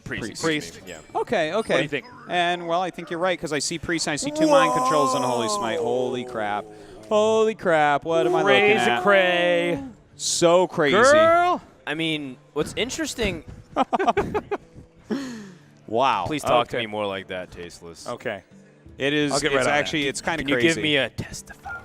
Priest. Priest. Yeah. Okay, okay. What do you think? And, well, I think you're right, because I see Priest and I see 2 Mind Controls on Holy Smite. Holy crap. Holy crap. What am I looking Crazy at? cray. So crazy. Girl. I mean, what's interesting. Wow. Please talk to Okay. me more like that, Tasteless. Okay. It is. I'll get It's right on that. actually. It's kind of Can you crazy. give me a testify?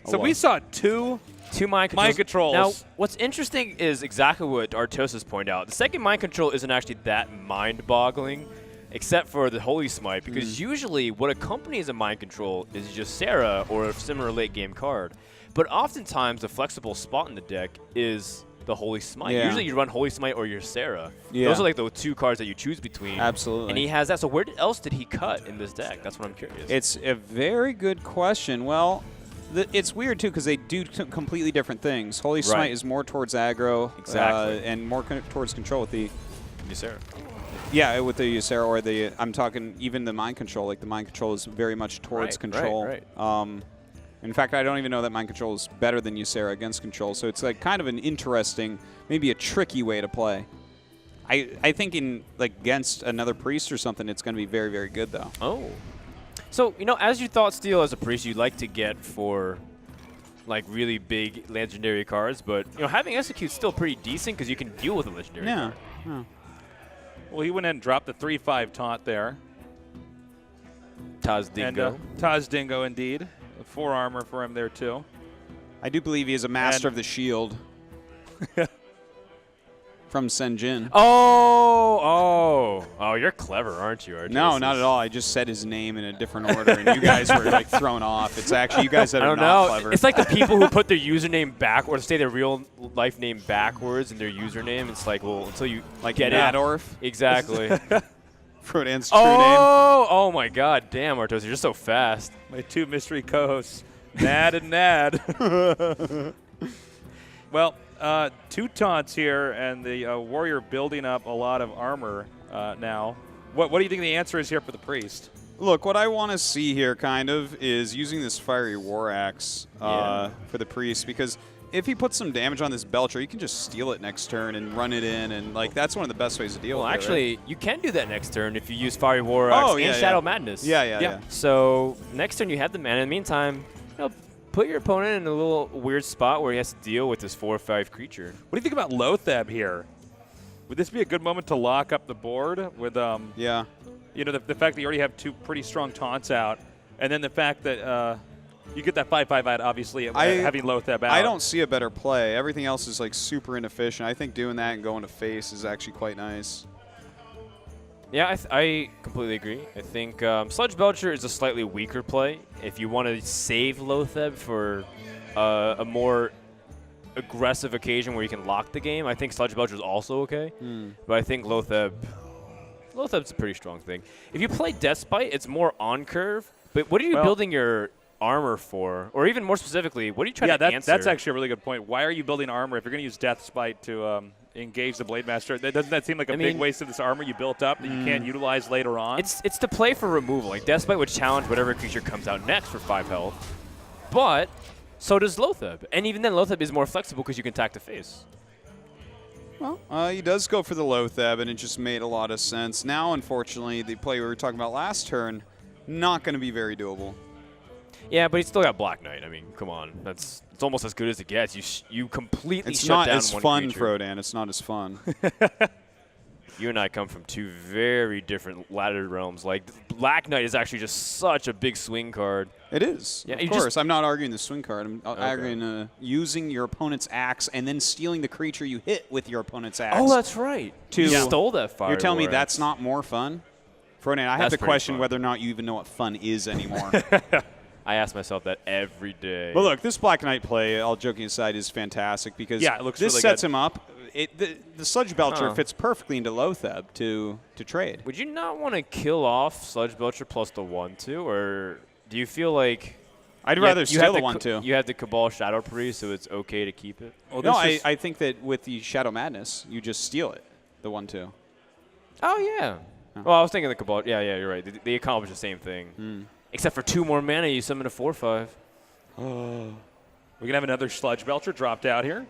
So we saw 2 2 mind controls. mind controls. Now, what's interesting is exactly what Artosis pointed out. The second mind control isn't actually that mind-boggling, except for the Holy Smite, because usually what accompanies a mind control is Ysera or a similar late-game card. But oftentimes, the flexible spot in the deck is the Holy Smite. Yeah. Usually you run Holy Smite or Ysera. Yeah. Those are like the 2 cards that you choose between. Absolutely. And he has that. So where else did he cut in this deck? That's what I'm curious. It's a very good question. Well, it's weird, too, because they do completely different things. Holy Smite Right. is more towards aggro. Exactly. And more towards control with the... Ysera. Yeah, with the Ysera or the... I'm talking even the Mind Control. Like, the Mind Control is very much towards control. Right. In fact, I don't even know that Mind Control is better than Ysera against control. So it's like kind of an interesting, maybe a tricky way to play. I think in like against another Priest or something, it's going to be very, very good, though. Oh. So, you know, as you thought Steel as a Priest you'd like to get for like really big legendary cards, but you know, having Execute's still pretty decent because you can deal with a legendary card. Yeah. Well, he went in and dropped the 3/5 taunt there. Taz Dingo. And, Taz Dingo, indeed. 4 armor for him there, too. I do believe he is a master And- of the shield. From Senjin. Oh, you're clever, aren't you, Artis? No, not at all. I just said his name in a different order, and you guys were like thrown off. It's actually you guys that I are don't not know. clever. It's like the people who put their username back or say their real life name backwards in their username. It's like, well, until you like get Nadorf. Exactly. Frodan's true name. Oh my God, damn, Artos, you're just so fast. My 2 mystery co-hosts, Nad and Nad. Well, 2 taunts here, and the warrior building up a lot of armor now. What do you think the answer is here for the Priest? Look, what I want to see here kind of is using this Fiery War Axe for the Priest, because if he puts some damage on this Belcher, you can just steal it next turn and run it in, and like that's one of the best ways to deal Well, with actually, it. you can do that next turn if you use Fiery War Axe and Shadow Madness. Yeah. So next turn you have the mana. In the meantime, you know, put your opponent in a little weird spot where he has to deal with this 4/5 creature. What do you think about Lotheb here? Would this be a good moment to lock up the board with, Yeah. you know, the fact that you already have 2 pretty strong taunts out, and then the fact that you get that 5/5 out, obviously, having Lotheb out. I don't see a better play. Everything else is like super inefficient. I think doing that and going to face is actually quite nice. Yeah, I completely agree. I think Sludge Belcher is a slightly weaker play. If you want to save Lotheb for a more aggressive occasion where you can lock the game, I think Sludge Belcher is also okay. But I think Lotheb's a pretty strong thing. If you play Deathbite, it's more on curve. But what are you building your armor for? Or even more specifically, what are you trying to answer? That's actually a really good point. Why are you building armor if you're going to use Deathbite to engage the Blade Master? Doesn't that seem like a big waste of this armor you built up that you can't utilize later on? It's to play for removal. Like Deathbite would challenge whatever creature comes out next for 5 health. But so does Lotheb. And even then, Lotheb is more flexible because you can attack the face. Well, he does go for the Lotheb, and it just made a lot of sense. Now, unfortunately, the play we were talking about last turn, not going to be very doable. Yeah, but he's still got Black Knight. I mean, come on. It's almost as good as it gets. You completely It's shut not down as one fun, creature. Frodan. It's not as fun. You and I come from 2 very different ladder realms. Like, Black Knight is actually just such a big swing card. It is. Yeah, of course. I'm not arguing the swing card. I'm arguing using your opponent's axe and then stealing the creature you hit with your opponent's axe. Oh, that's right. You stole that fire. You're telling me War that's Axe. not more fun? Frodan, I have That's to pretty question fun. whether or not you even know what fun is anymore. I ask myself that every day. But look, this Black Knight play, all joking aside, is fantastic because it looks this really sets good. him up. The Sludge Belcher fits perfectly into Lotheb to trade. Would you not want to kill off Sludge Belcher plus the 1/2, or do you feel like I'd rather steal the 1/2. You had the Cabal Shadow Priest, so it's okay to keep it? Well, No, I think that with the Shadow Madness, you just steal it, the 1/2. Oh, yeah. Oh. Well, I was thinking the Cabal. Yeah, you're right. They accomplish the same thing. Except for 2 more mana, you summon a 4/5. We're going to have another Sludge Belcher dropped out here.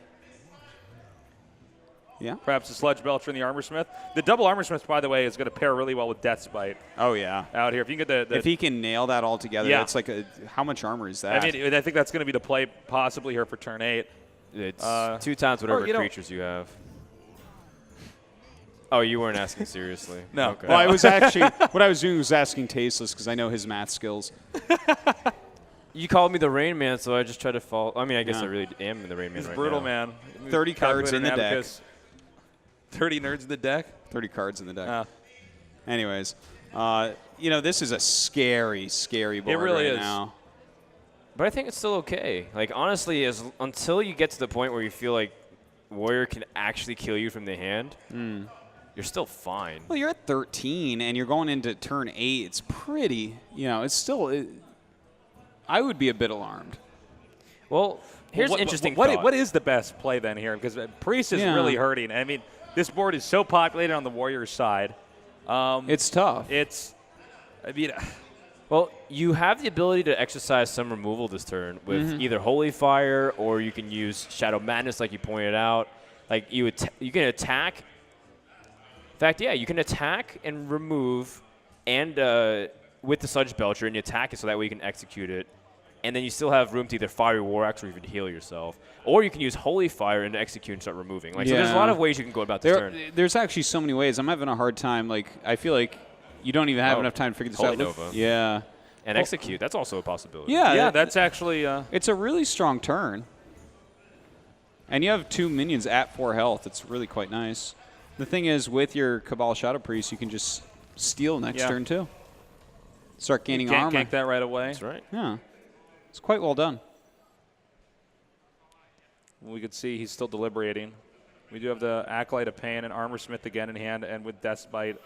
Yeah. Perhaps the Sludge Belcher and the Armor Smith. The double Armor Smith, by the way, is going to pair really well with Death Spite. Oh, yeah. Out here. If you can get if he can nail that all together, Yeah. it's like how much armor is that? I mean, I think that's going to be the play possibly here for turn 8. It's 2 times whatever creatures you have. Oh, you weren't asking seriously. No. Okay. Well, I was actually what I was doing was asking Tasteless because I know his math skills. You called me the Rain Man, so I just tried to follow. I mean, I guess Yeah. I really am in the Rain Man He's right brutal, now. man. 30 cards in the deck. 30 nerds in the deck? 30 cards in the deck. Anyways, this is a scary, scary board really right is. now. But I think it's still okay. Like, honestly, until you get to the point where you feel like Warrior can actually kill you from the hand, you're still fine. Well, you're at 13, and you're going into turn 8. It's pretty, it's still I would be a bit alarmed. Well, here's an interesting what thought. What is the best play then here? Because Priest is really hurting. I mean, this board is so populated on the Warriors side. It's tough. Well, you have the ability to exercise some removal this turn with either Holy Fire or you can use Shadow Madness, like you pointed out. Like you can attack. In fact, yeah, you can attack and remove, and with the Sludge Belcher, and you attack it so that way you can execute it. And then you still have room to either fire your War Axe or even heal yourself. Or you can use Holy Fire and execute and start removing. So there's a lot of ways you can go about this turn. There's actually so many ways. I'm having a hard time. Like, I feel like you don't even have enough time to figure this Holy out. Nova. Yeah. And execute. That's also a possibility. Yeah, that's actually... it's a really strong turn. And you have 2 minions at 4 health. It's really quite nice. The thing is, with your Cabal Shadow Priest, you can just steal next turn, too. Start gaining armor. Gank that right away. That's right. Yeah. It's quite well done. We could see he's still deliberating. We do have the Acolyte of Pain and Armor Smith again in hand, and with Death Spite.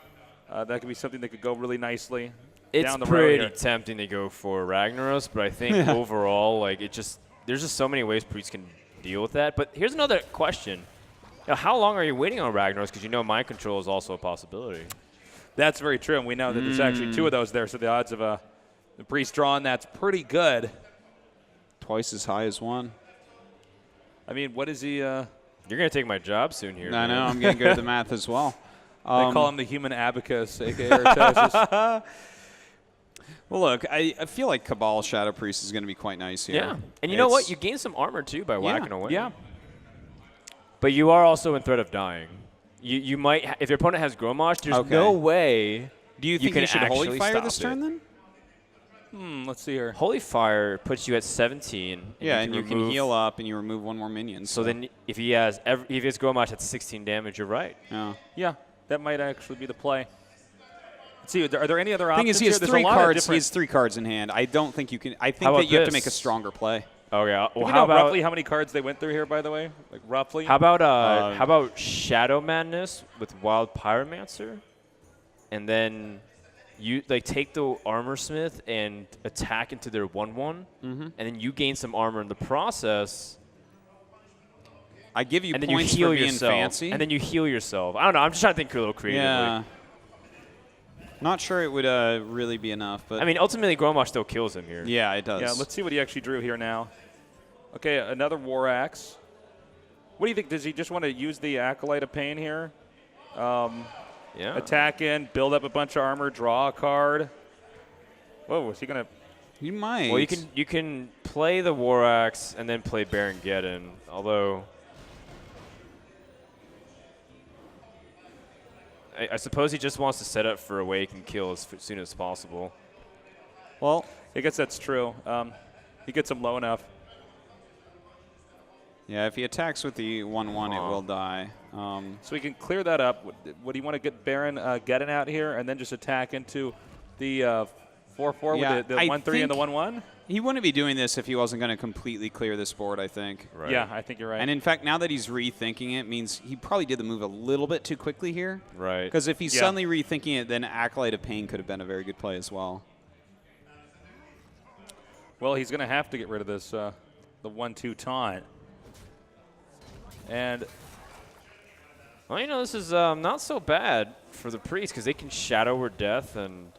That could be something that could go really nicely down the road pretty here. tempting to go for Ragnaros, but I think overall, like there's just so many ways Priest can deal with that. But here's another question. Now, how long are you waiting on Ragnaros? Because Mind Control is also a possibility. That's very true, and we know that there's actually 2 of those there, so the odds of the Priest drawing that's pretty good. Twice as high as 1. I mean, what is he? You're going to take my job soon here. I know. I'm getting good at the math as well. They call him the human abacus, a.k.a. Artasis. Well, look, I feel like Cabal Shadow Priest is going to be quite nice here. Yeah. And you know what? You gain some armor, too, by whacking away. Yeah. But you are also in threat of dying. You might, if your opponent has Grommash, there's no way Do you think can you should Holy actually Fire stop this it. turn, then? Let's see here. Holy Fire puts you at 17. And you can heal up, and you remove 1 more minion. So then if he has Grommash at 16 damage, you're right. Yeah, that might actually be the play. Let's see, are there any other thing options is, he has here? 3 cards. He has 3 cards in hand. I don't think you can. I think that you have to make a stronger play. Oh yeah. Well, Do you how know about roughly how many cards they went through here? By the way, like roughly. how about Shadow Madness with Wild Pyromancer, and then you take the Armor Smith and attack into their 1/1, and then you gain some armor in the process. I give you And then you points heal for being yourself. fancy. And then you heal yourself. I don't know. I'm just trying to think a little creatively. Yeah. Not sure it would really be enough, but I mean, ultimately, Grommash still kills him here. yeah, it does. Yeah, let's see what he actually drew here now. Okay, another War Axe. What do you think? Does he just want to use the Acolyte of Pain here? Yeah. Attack in, build up a bunch of armor, draw a card. Whoa, is he going to... You might. Well, you can play the War Axe and then play Baron Geddon, although I suppose he just wants to set up for Awake and kill as soon as possible. Well, I guess that's true. He gets him low enough. yeah, if he attacks with the 1/1, it will die. So we can clear that up. Would he want to get Baron Geddon out here and then just attack into the 4/4 with the 1/3 and the 1/1? He wouldn't be doing this if he wasn't going to completely clear this board, I think. Right. Yeah, I think you're right. And in fact, now that he's rethinking it, means he probably did the move a little bit too quickly here. Right. Because if he's suddenly rethinking it, then Acolyte of Pain could have been a very good play as well. Well, he's going to have to get rid of this, the 1/2 taunt. And well, this is not so bad for the Priest because they can Shadow or Death and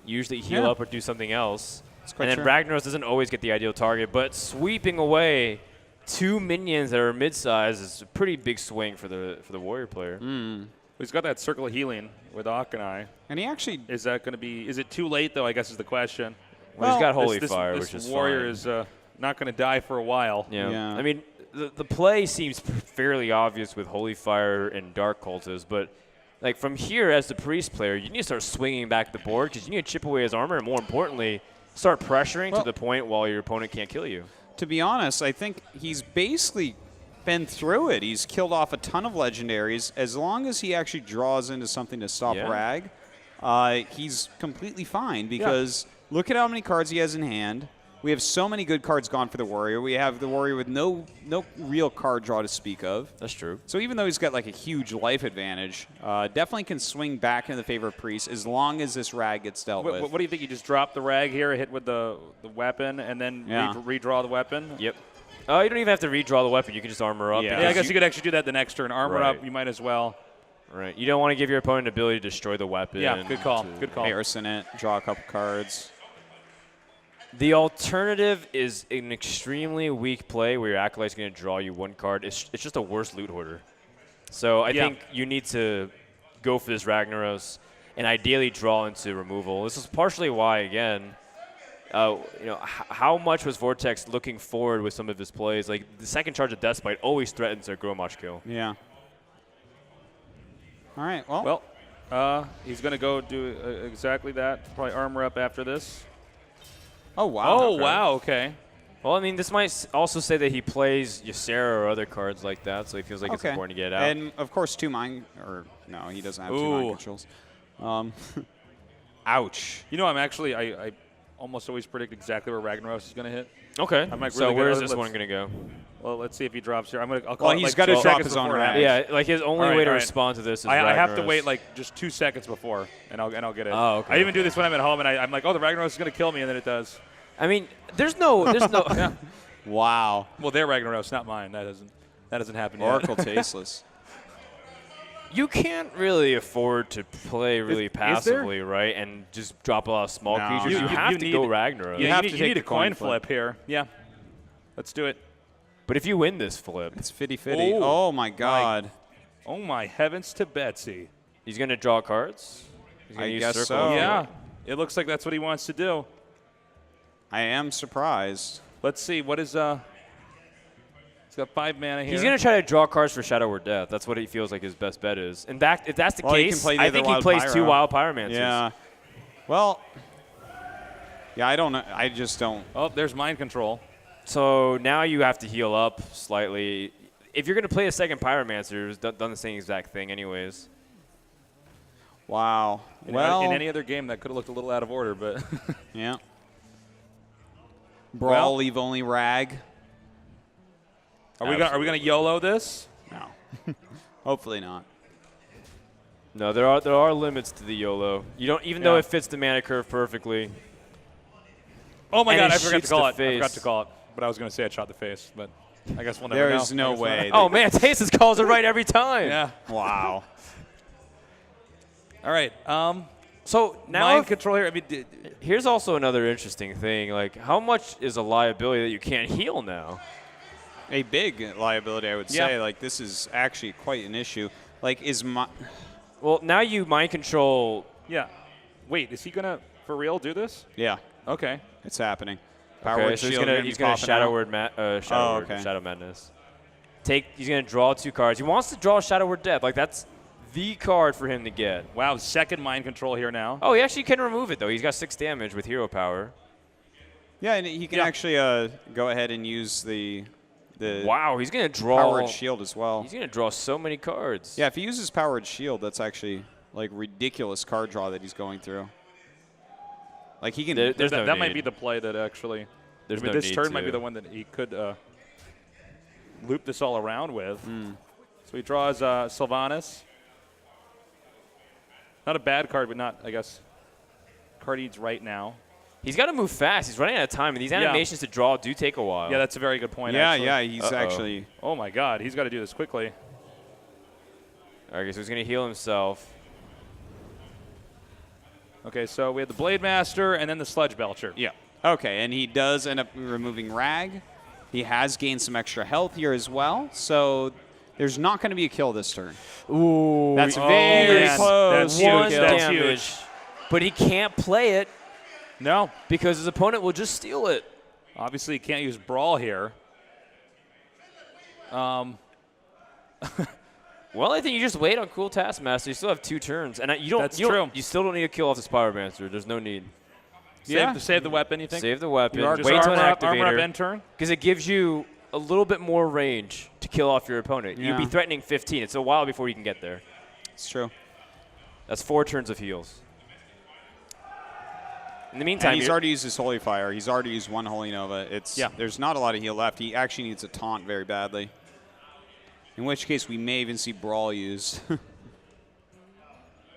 usually heal up or do something else. And then true. Ragnaros doesn't always get the ideal target, but sweeping away 2 minions that are mid-size is a pretty big swing for the warrior player. He's got that circle of healing with Akanai. And he actually Is that going to be? Is it too late though? I guess is the question. Well, he's got Well, Holy this Fire, this which is warrior fine. is not going to die for a while. Yeah. I mean, the play seems fairly obvious with Holy Fire and Dark Cultist, but like from here as the priest player, you need to start swinging back the board because you need to chip away his armor, and more importantly, start pressuring to the point while your opponent can't kill you. to be honest, I think he's basically been through it. He's killed off a ton of legendaries. As long as he actually draws into something to stop Rag, he's completely fine because look at how many cards he has in hand. We have so many good cards gone for the warrior. We have the warrior with no real card draw to speak of. That's true. So even though he's got like a huge life advantage, definitely can swing back in the favor of priest as long as this Rag gets dealt with. What do you think? You just drop the rag here, hit with the weapon, and then redraw the weapon? Yep. Oh, you don't even have to redraw the weapon. You can just armor up. Yeah. Yeah, I guess you could actually do that the next turn. Armor up, you might as well. Right. You don't want to give your opponent the ability to destroy the weapon. Yeah, good call. Good call. Harrison it, draw a couple cards. The alternative is an extremely weak play where your Acolyte's going to draw you 1 card. It's just a worse loot hoarder. So I think you need to go for this Ragnaros and ideally draw into removal. This is partially why, again, how much was Vortex looking forward with some of his plays? Like the second charge of Deathbite always threatens a Gromach kill. Yeah. All right. Well, he's going to go do exactly that. Probably armor up after this. oh wow. Oh, wow. Okay. Well, I mean, this might also say that he plays Ysera or other cards like that, so he feels like it's important to get out. And of course, he doesn't have 2 mind controls. Ouch. You know, I almost always predict exactly where Ragnaros is going to hit. Okay. I'm like so really where is good. this one going to go? Well, let's see if he drops here. I'll call it he's like got to 2 drop seconds his own before it rag. happens. Yeah, like his only All right, way to all right. respond to this is I have to Ragnaros. wait like just 2 seconds before, and I'll get it. Oh, okay. I even do this when I'm at home, and I'm like, oh, the Ragnaros is going to kill me, and then it does. I mean, there's no. Yeah. Wow. Well, their Ragnaros, not mine. That doesn't happen yet. Oracle tasteless. You can't really afford to play really passively, right? And just drop a lot of small No. creatures. You have to go Ragnaros. You have need, to you take need the a coin coin flip here. Yeah. Let's do it. But if you win this flip, It's fitty-fitty. Oh. Oh, my God. Oh, my heavens to Betsy. he's going to draw cards. He's gonna I use guess Circle so. of Fate. Yeah. It looks like that's what he wants to do. I am surprised. Let's see. What is He's got 5 mana here. He's going to try to draw cards for Shadow or Death. That's what he feels like his best bet is. In fact, if that's the Well, he can case, play the I other think he Wild plays Pyro. 2 Wild Pyromancers. Yeah. Well, yeah, I don't know. I just don't. Oh, there's mind control. So now you have to heal up slightly. If you're going to play a second Pyromancer, it's done the same exact thing anyways. Wow. In any other game, that could have looked a little out of order, but Yeah. Brawl, Well- leave only Rag. are we gonna YOLO this? No. Hopefully not. No, there are limits to the YOLO. You don't even though Yeah. it fits the mana curve perfectly. Oh my And God, it I forgot to shoots call the it. I forgot face. to call it. But I was gonna say I shot the face, but I guess we'll never There know. is no I guess we'll way. never- Oh man, Tastes calls it right every time. Yeah. Wow. All right. So now Mind control here. I mean, here's also another interesting thing. Like, how much is a liability that you can't heal now? A big liability, I would Yeah. say. Like, this is actually quite an issue. Like, is my. Well, now you mind control. yeah. Wait, is he gonna for real do this? Yeah, Okay. it's happening. Okay, Power so Shield gonna be he's gonna popping Shadow out. Word Oh, okay. Shadow Madness. He's gonna draw 2 cards. He wants to draw Shadow Word Death. Like that's the card for him to get. Wow. Second mind control here now. Oh, he actually can remove it though. He's got 6 damage with hero power. Yeah, and he can Yeah. actually go ahead and use the Wow, he's gonna draw. Powered Shield as well. He's gonna draw so many cards. Yeah, if he uses Powered Shield, that's actually like ridiculous card draw that he's going through. Like he can. There's no that might need. be the play that actually. There's I mean, no this need turn might to. be the one that he could loop this all around with. Hmm. So he draws Sylvanas. Not a bad card, but not, I guess, card needs right now. He's got to move fast. He's running out of time, and these animations to draw do take a while. Yeah, that's a very good point. yeah, actually. yeah, he's actually. Oh my God, he's got to do this quickly. Okay, so he's gonna heal himself. Okay, so we have the Blade Master and then the Sludge Belcher. Yeah. Okay, and he does end up removing Rag. He has gained some extra health here as well, so there's not going to be a kill this turn. Ooh, That's very man. close. That's huge. One That's damage. huge. But he can't play it No. because his opponent will just steal it. Obviously, you can't use Brawl here. Well, I think you just wait on Cool Taskmaster. You still have 2 turns, and you don't. That's you don't- true. You still don't need to kill off this Pyromancer. There's no need. Save the weapon, you think? Save the weapon. Just Wait till an armor up activator end turn? because it gives you a little bit more range to kill off your opponent. Yeah. You'd be threatening 15. It's a while before you can get there. It's true. That's 4 turns of heals. In the meantime, And he's already used his Holy Fire. He's already used 1 Holy Nova. Yeah. There's not a lot of heal left. He actually needs a taunt very badly. In which case, we may even see Brawl used.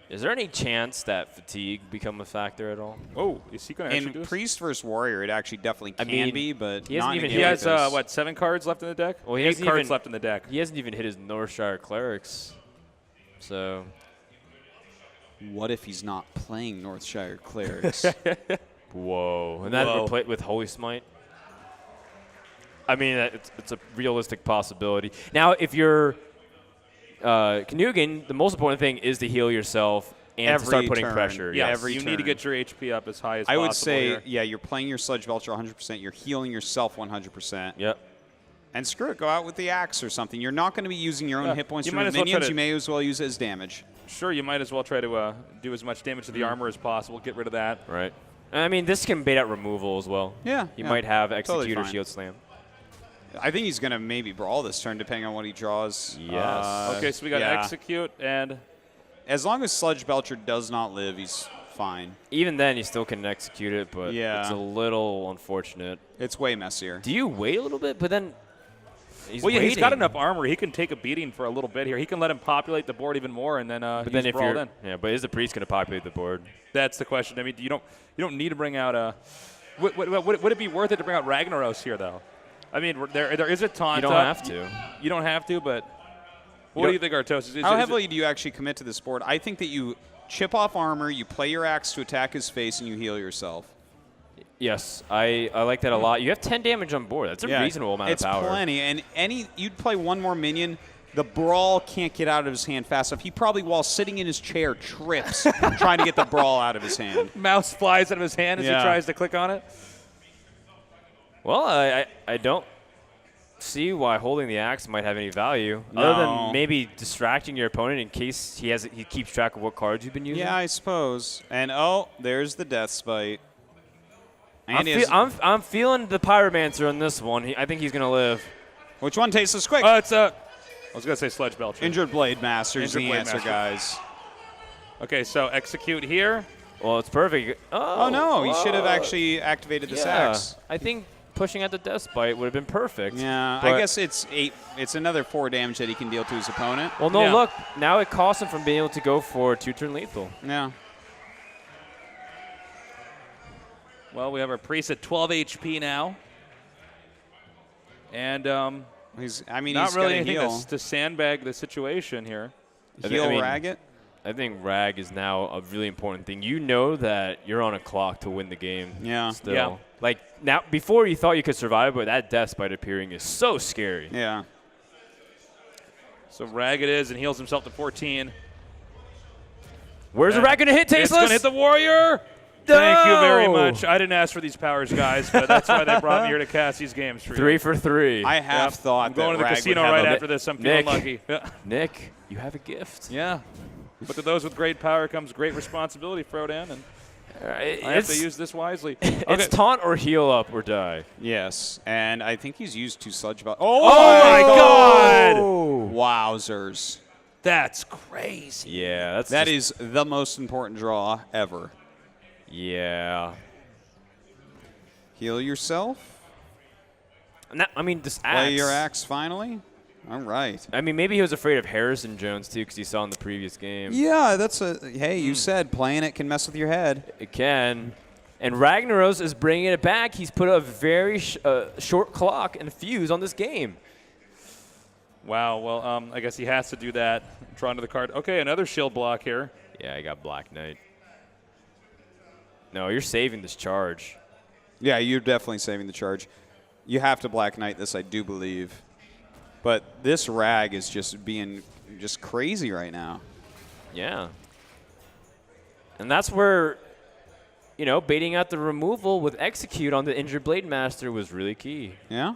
is there any chance that fatigue become a factor at all? Oh, is he going to actually do In this? Priest versus Warrior, it actually definitely can mean, be, but he hasn't not in a even game He like has, this. what, 7 cards left in the deck? Well, he 8 hasn't cards even- left in the deck. He hasn't even hit his Northshire Clerics. So What if he's not playing Northshire Clerics? whoa, and that Whoa. replaced with Holy Smite. I mean, it's a realistic possibility. Now, if you're Knugan, the most important thing is to heal yourself and to start Every putting turn. pressure. Yeah, Yes. every you need to turn. get your HP up as high as I possible would say, here. yeah, you're playing your Sludge Belcher 100%. You're healing yourself 100%. Yep. And screw it, go out with the axe or something. You're not going to be using your own Yeah, hit points you from might the as well try minions. to- You may as well use it as damage. Sure, you might as well try to do as much damage to the armor as possible. Get rid of that. Right. I mean, this can bait out removal as well. Yeah, He yeah, might have totally Execute or fine. Shield Slam. I think he's going to maybe Brawl this turn, depending on what he draws. Yes. Okay, so we got yeah. Execute and As long as Sludge Belcher does not live, he's fine. Even then, you still can execute it, but Yeah. it's a little unfortunate. It's way messier. Do you wait a little bit? But then he's well, yeah, he's got waiting. enough armor. He can take a beating for a little bit here. He can let him populate the board even more, and then But then if brawled you're, in. yeah, but is the priest going to populate the board? That's the question. I mean, you don't need to bring out a. Would it be worth it to bring out Ragnaros here, though? I mean, there is a taunt. You don't have to. You don't have to, but what do you think, Artos? How heavily do you actually commit to this board? I think that you chip off armor, you play your axe to attack his face, and you heal yourself. Yes, I like that a lot. You have 10 damage on board. That's a reasonable amount of power. It's plenty, and you'd play one more minion. The Brawl can't get out of his hand fast enough. He probably, while sitting in his chair, trips trying to get the Brawl out of his hand. Mouse flies out of his hand as he Yeah. tries to click on it? Well, I don't see why holding the axe might have any value, No. other than maybe distracting your opponent in case he keeps track of what cards you've been using. Yeah, I suppose. And, oh, there's the Death Spite. And I'm feeling the Pyromancer on this one. I think he's going to live. which one tastes as quick? It's I was going to say Sludge Belcher. Injured Blade Master is Injured the Blade answer, Master. guys. Okay, so Execute here. Well, it's perfect. Oh, no, he should have whoa. actually activated this Yeah, axe. I think pushing out the Death Spite would have been perfect. Yeah, but- I guess it's another 4 damage that he can deal to his opponent. Well, no, Yeah. look. Now it costs him from being able to go for 2-turn lethal. Yeah. Well, we have our priest at 12 HP now. And He's not really really anything heal. to sandbag the situation here. Heal I mean, Rag it. I think Rag is now a really important thing. You know that you're on a clock to win the game. Yeah. Still. Yeah. Like, now, before you thought you could survive, but that Death Spite appearing is so scary. Yeah. So Rag it is and heals himself to 14. Where's the Rag going to hit, It's Tasteless? going to hit the Warrior. Thank you very much. I didn't ask for these powers, guys, but that's why they brought me here to cast these games for you. 3 for 3. I have Yep. thought I'm going that to the Rag casino would have right a- after this. I'm feeling Nick. lucky. Yeah. Nick, you have a gift. Yeah. But to those with great power comes great responsibility, Frodan, and I have to use this wisely. It's taunt or heal up or die. Yes, and I think he's used 2 Sludge Belcher. Oh my God! Wowzers. That's crazy. Yeah, That is the most important draw ever. Yeah. Heal yourself. I mean, this axe. Play your axe finally. All right. I mean, maybe he was afraid of Harrison Jones, too, because he saw in the previous game. Yeah, that's a. Hey, you said playing it can mess with your head. It can. And Ragnaros is bringing it back. He's put a very short clock and fuse on this game. Wow. Well, I guess he has to do that. Draw into the card. Okay, another shield block here. Yeah, I got Black Knight. No, you're saving this charge. Yeah, you're definitely saving the charge. You have to Black Knight this, I do believe. But this Rag is just being just crazy right now. Yeah. And that's where, you know, baiting out the removal with Execute on the injured Blade Master was really key. Yeah?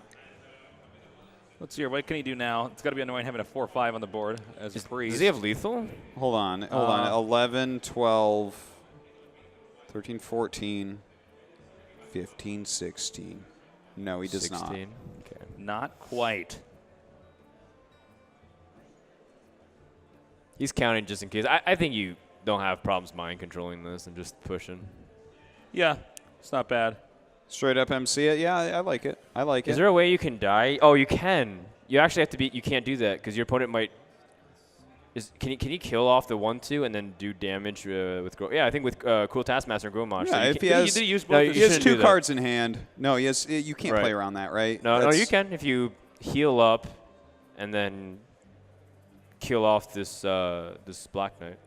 Let's see here. What can he do now? It's got to be annoying having a 4-5 on the board as a priest. Does he have lethal? Hold on. 11, 12, 13, 14, 15, 16. No, he does 16. not. Okay. Not quite. He's counting just in case. I think you don't have problems mind controlling this and just pushing. Yeah, it's not bad. Straight up MC it. Yeah, I like it. I like it. Is there a way you can die? Oh, you can. You actually have to be. You can't do that because your opponent might. Can he kill off the 1/2 and then do damage with? Yeah, I think with Cool Taskmaster and Gromach. Yeah, so if he has, use both no, his he has shouldn't 2 do that. cards in hand. No, he has. You can't Right. play around that, right? No, you can if you heal up, and then kill off this this Black Knight.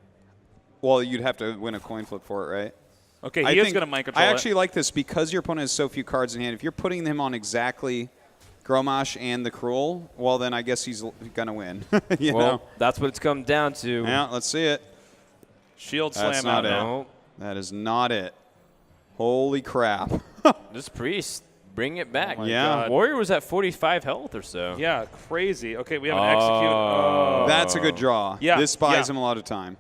Well, you'd have to win a coin flip for it, right? Okay, I he is think- going to mind control I it. actually like this because your opponent has so few cards in hand. If you're putting him on exactly Gromach and the Cruel, well, then I guess he's going to win. you Well, know? that's what it's come down to. Yeah, let's see it. Shield That's slam out not it. now. No, That is not it. Holy crap. this priest, bring it back. Oh my Yeah. God. Warrior was at 45 health or so. Yeah, crazy. Okay, we have an execute. Oh. That's a good draw. Yeah, This buys yeah. him a lot of time.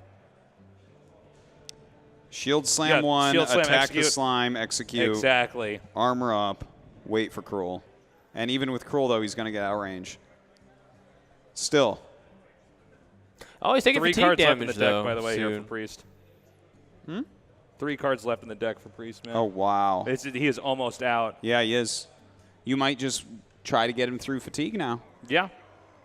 Shield slam Yeah, 1, shield slam, attack execute. the slime, execute, Exactly. armor up, wait for Cruel. And even with Cruel, though, he's going to get out of range. Still. Oh, he's taking 3 fatigue cards left in damage, the deck, though, by the way, here soon. for Priest. 3 cards left in the deck for Priest, man. Oh, wow. He is almost out. Yeah, he is. You might just try to get him through fatigue now. Yeah.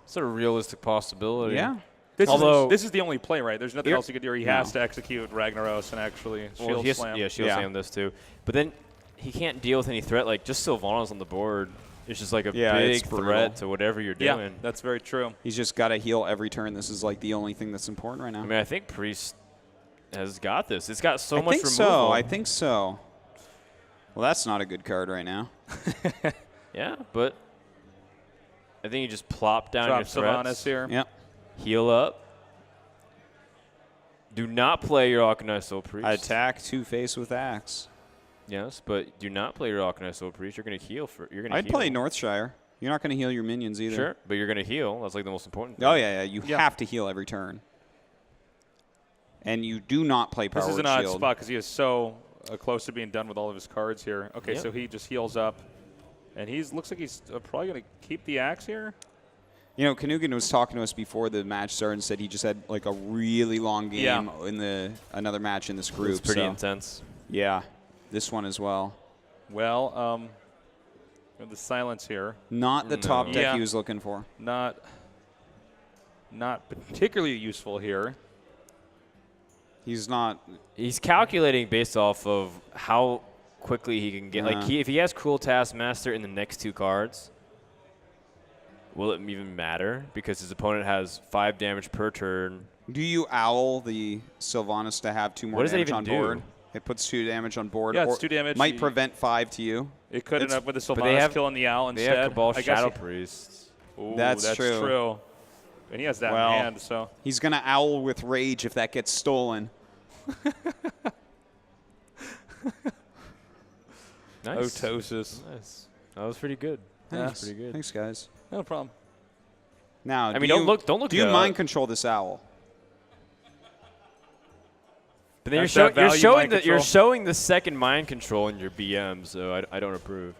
It's a realistic possibility. Yeah. This is the only play, right? There's nothing Here- else he could do. He has to execute Ragnaros and actually Well, shield he has, slam. yeah, shield Yeah. slam this too. But then he can't deal with any threat. Like, just Sylvanas on the board is just like a Yeah, it's big brutal. threat to whatever you're Yeah, doing. that's very true. He's just got to heal every turn. This is like the only thing that's important right now. I mean, I think Priest has got this. It's got so I much think removal. so. I think so. Well, that's not a good card right now. Yeah, but I think you just plop down Drop your threats, Sylvanas here. Yep. heal up. Do not play your Arcanine Soul Priest. Attack two-face with axe. Yes, but do not play your Arcanine Soul Priest. You're going to heal for. You're going to. I'd play Northshire. You're not going to heal your minions either. Sure, but you're going to heal. That's like the most important thing. Oh, yeah. You Yeah. have to heal every turn. And you do not play Power This is an Word odd Shield. spot because he is so close to being done with all of his cards here. Okay, Yep. so he just heals up. And looks like he's probably going to keep the axe here. You know, Kanugan was talking to us before the match started and said he just had like a really long game in another match in this group. It's pretty so, intense. Yeah, this one as well. Well, we have the silence here. Not the No. top deck Yeah. he was looking for. Not particularly useful here. He's not. He's calculating based off of how quickly he can get. Like, if he has Cruel Taskmaster in the next 2 cards, will it even matter? Because his opponent has 5 damage per turn. Do you owl the Sylvanas to have 2 more What does that damage even on do? board? It puts 2 damage on board. Yeah, it's or 2 damage. Might prevent 5 to you. It could end It's- up with the but they Sylvanas have- killing the owl They instead. have Cabal I guess Shadow he- Priests. Ooh, That's true. true. And he has that Well, in hand, so. He's going to owl with rage if that gets stolen. Nice. Otosis. Nice. That was pretty good. That was pretty good. Thanks, guys. No problem. Now, I mean, don't look Do you at mind control this owl? But then That's that you're value showing mind that you're control. showing the second mind control in your BM, so I don't approve.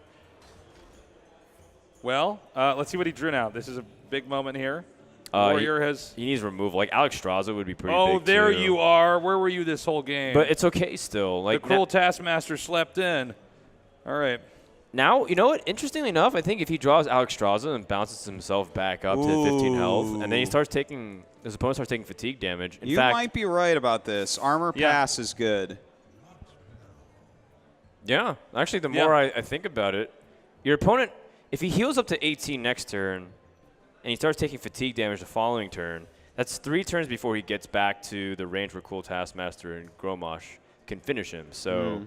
Well, let's see what he drew now. This is a big moment here. Uh, Warrior has. He needs removal. Like Alex Straza would be pretty Oh, big there too. you are. Where were you this whole game? But it's okay still. the Like Cruel Taskmaster slept in. All right. now, you know what? Interestingly enough, I think if he draws Alex Straza and bounces himself back up to 15 health, and then he starts taking his opponent starts taking fatigue damage. In You fact, might be right about this. Armor Yeah. pass is good. yeah. Actually, the Yeah. more I think about it, your opponent, if he heals up to 18 next turn, and he starts taking fatigue damage the following turn, that's 3 turns before he gets back to the range where Cool Taskmaster and Gromach can finish him. So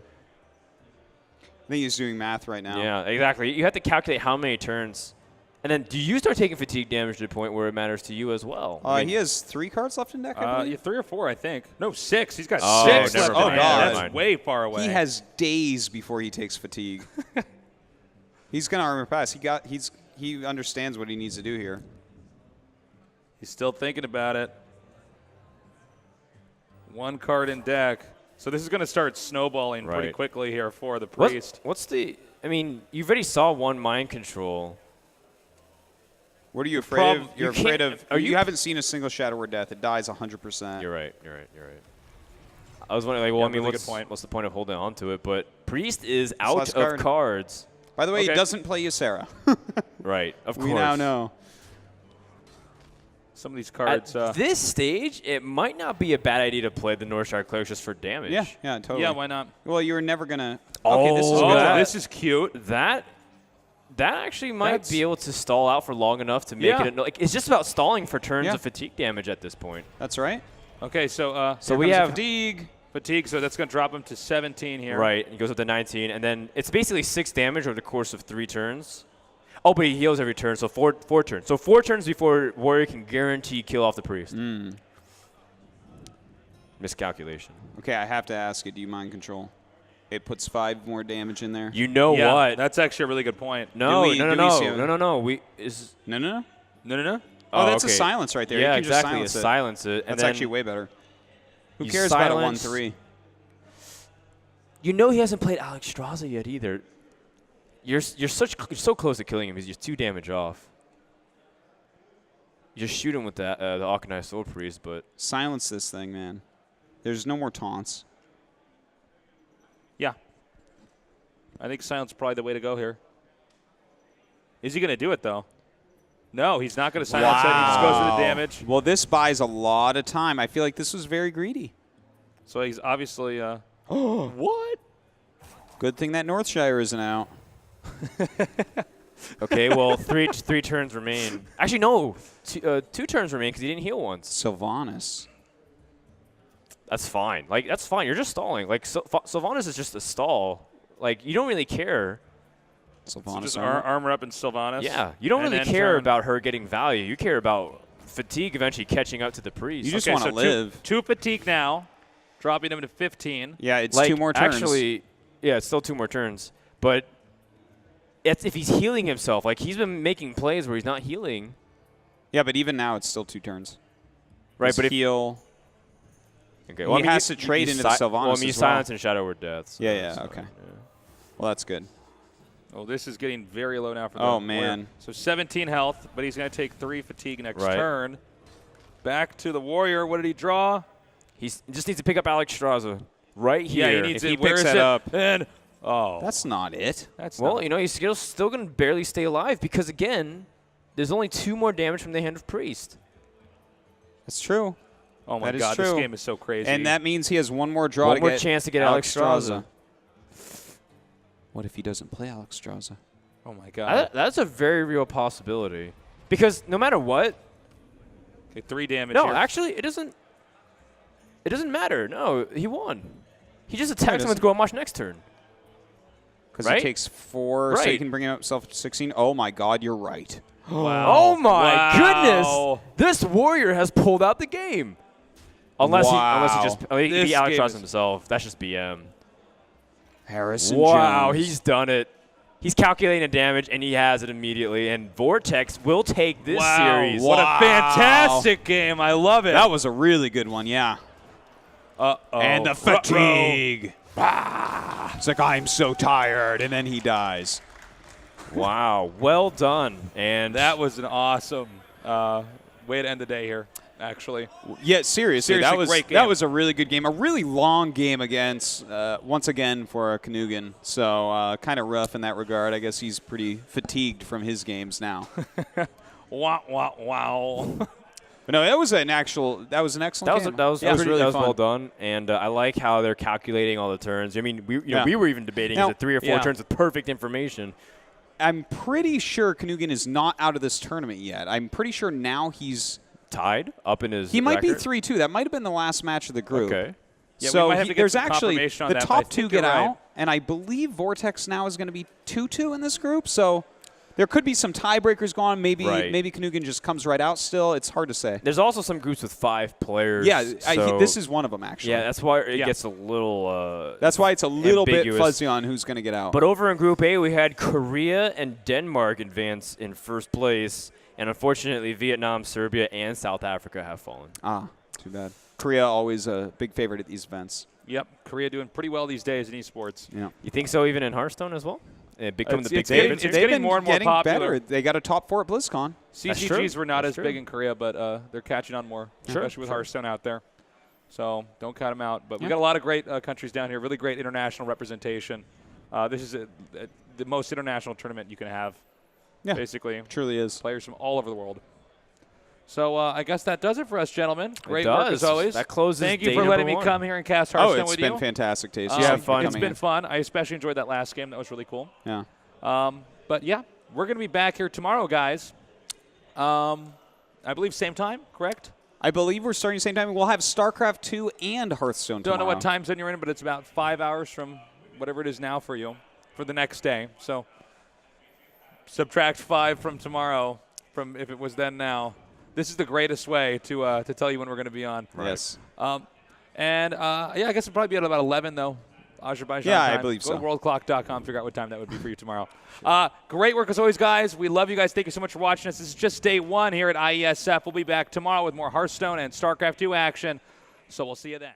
I think he's doing math right now. Yeah, exactly. You have to calculate how many turns. And then do you start taking fatigue damage to the point where it matters to you as well? He has 3 cards left in deck, I believe? 3 or 4, I think. No, 6. He's got 6 never left. mind. Oh, God. That's way far away. He has days before he takes fatigue. He's going to armor pass. He understands what he needs to do here. He's still thinking about it. 1 card in deck. So this is going to start snowballing pretty quickly here for the priest. What's the? I mean, you already saw 1 mind control. What are you afraid of? You're you afraid can't- of. are You you- haven't seen a single Shadow Word Death. It dies 100%. You're right. I was wondering, like, well, Yeah, I mean, really good point. what's the point of holding on to it? But priest is out last of card. cards. By the way, Okay. he doesn't play Ysera. Right. Of course. We now know. Some of these cards. At this stage, it might not be a bad idea to play the Northshire Clerics just for damage. Yeah, totally. yeah, why not? Well, you were never going to. Oh, Okay, this is Oh, good. that- This is cute. That actually might That's- be able to stall out for long enough to make Yeah. it. Like, it's just about stalling for turns Yeah. of fatigue damage at this point. That's right. Okay, so So Here we comes the have fatigue. fatigue, so that's going to drop him to 17 here. Right, he goes up to 19, and then it's basically 6 damage over the course of 3 turns. Oh, but he heals every turn, so four turns. So 4 turns before Warrior can guarantee kill off the priest. Miscalculation. Okay, I have to ask you, do you mind control? It puts 5 more damage in there. You know Yeah, what? that's actually a really good point. No. do we see him? No. No. No. No. Oh, that's okay. a silence right there. Yeah, you can exactly. Just Silence it. And That's then actually way better. Who you cares about a silence- 1-3? You know he hasn't played Alex Straza yet either. You're so close to killing him. He's just 2 damage off. You just shoot him with that the Arcanized Soul Priest, but Silence this thing, man. There's no more taunts. Yeah. I think silence is probably the way to go here. Is he going to do it, though? No, he's not going to silence it. He just goes for the damage. Well, this buys a lot of time. I feel like this was very greedy. So he's obviously what? Good thing that Northshire isn't out. okay. Well, three turns remain. Actually, no, 2 turns remain because he didn't heal once. Sylvanas. That's fine. Like that's fine. You're just stalling. Like Sylvanas is just a stall. Like you don't really care. So Sylvanas just armor. armor up in Sylvanas. Yeah, you don't and really then care turn. about her getting value. You care about fatigue eventually catching up to the priest. You just Okay, want to so live. Two fatigue now, dropping him to 15. Yeah, it's like, 2 more turns. Actually, yeah, it's still 2 more turns. But it's if he's healing himself. Like he's been making plays where he's not healing. Yeah, but even now it's still 2 turns. Right, His but if heal. okay, he has to trade into the Sylvanas Well, I mean, you as well. silence and Shadow Word Deaths. Yeah, okay. Well, that's good. Oh, this is getting very low now for the Oh, Warrior. man. So 17 health, but he's going to take 3 fatigue next Right. turn. Back to the Warrior. What did he draw? He just needs to pick up Alex Straza right here. Yeah, he needs If it. he Where picks is that it? up- And That's not it. that's Well, not- you know, he's still going to barely stay alive because, again, there's only 2 more damage from the Hand of Priest. That's true. oh my that is God, this true. game is so crazy. And that means he has 1 more draw One to more get chance to get Alex Straza. What if he doesn't play Alex Straza? oh my God. That's a very real possibility. Because no matter what, Okay, 3 damage. no, here. actually, it doesn't matter. No, he won. He just attacks him doesn't. with Goamash next turn. Because Right? he takes 4, so he Right. can bring himself to 16. Oh, my God, you're right. Wow. Oh my Wow. goodness! This Warrior has pulled out the game. Unless he just he This beat Alex game Straza is- himself. That's just BM. Harrison Wow, Jones. he's done it. He's calculating the damage, and he has it immediately. And Vortex will take this Wow. series. What Wow. a fantastic game. I love it. That was a really good one, yeah. Uh-oh. And the fatigue. Ah, it's like, I'm so tired, and then he dies. Wow, well done. And That was an awesome way to end the day here, actually. Yeah, seriously, that was great game. that was a really good game. A really long game against, once again, for Canugan. So kind of rough in that regard. I guess he's pretty fatigued from his games now. Wow, wow, wow. But no, that was an excellent that was game. really fun. well done. And I like how they're calculating all the turns. I mean, Yeah. we were even debating Now- is it 3 or 4 Yeah. turns with perfect information. I'm pretty sure Canugan is not out of this tournament yet. I'm pretty sure now he's Tied up in his. he might be record. 3-2. That might have been the last match of the group. Okay. Yeah, we so might have to get there's some actually confirmation on the that, but I top think 2 get you're right. out, and I believe Vortex now is going to be 2-2 in this group. So there could be some tiebreakers going. Maybe Knugan just comes right out still. It's hard to say. There's also some groups with 5 players. Yeah, so this is one of them, actually. Yeah, that's why it gets a little that's why it's a little ambiguous. bit fuzzy on who's going to get out. But over in Group A, we had Korea and Denmark advance in first place. And unfortunately, Vietnam, Serbia, and South Africa have fallen. Ah, too bad. Korea always a big favorite at these events. Yep, Korea doing pretty well these days in esports. Yeah. You think so even in Hearthstone as well? Become the big it's getting- favorites it's here? getting more and more popular. better. They got a top 4 at BlizzCon. CCGs were not That's as true. big in Korea, but they're catching on more, especially with Hearthstone out there. So don't count them out. But we got a lot of great countries down here, really great international representation. This is the most international tournament you can have, basically. Truly is. Players from all over the world. So I guess that does it for us, gentlemen. Great It work does. as always. That closes Thank you day for letting number me 1. come here and cast Hearthstone It's with been you. fantastic, Tasty. Yeah, fun. It's been fun. I especially enjoyed that last game. That was really cool. Yeah. But yeah, we're going to be back here tomorrow, guys. I believe same time, correct? I believe we're starting the same time. We'll have StarCraft 2 and Hearthstone Don't know tomorrow. what time zone you're in, but it's about 5 hours from whatever it is now for you for the next day. So subtract 5 from tomorrow from if it was then now. This is the greatest way to tell you when we're going to be on. Yes. I guess it'll probably be at about 11, though. Azerbaijan Yeah, time. I believe so. Go to worldclock.com, figure out what time that would be for you tomorrow. Great work as always, guys. We love you guys. Thank you so much for watching us. This is just day 1 here at IeSF. We'll be back tomorrow with more Hearthstone and StarCraft 2 action. So we'll see you then.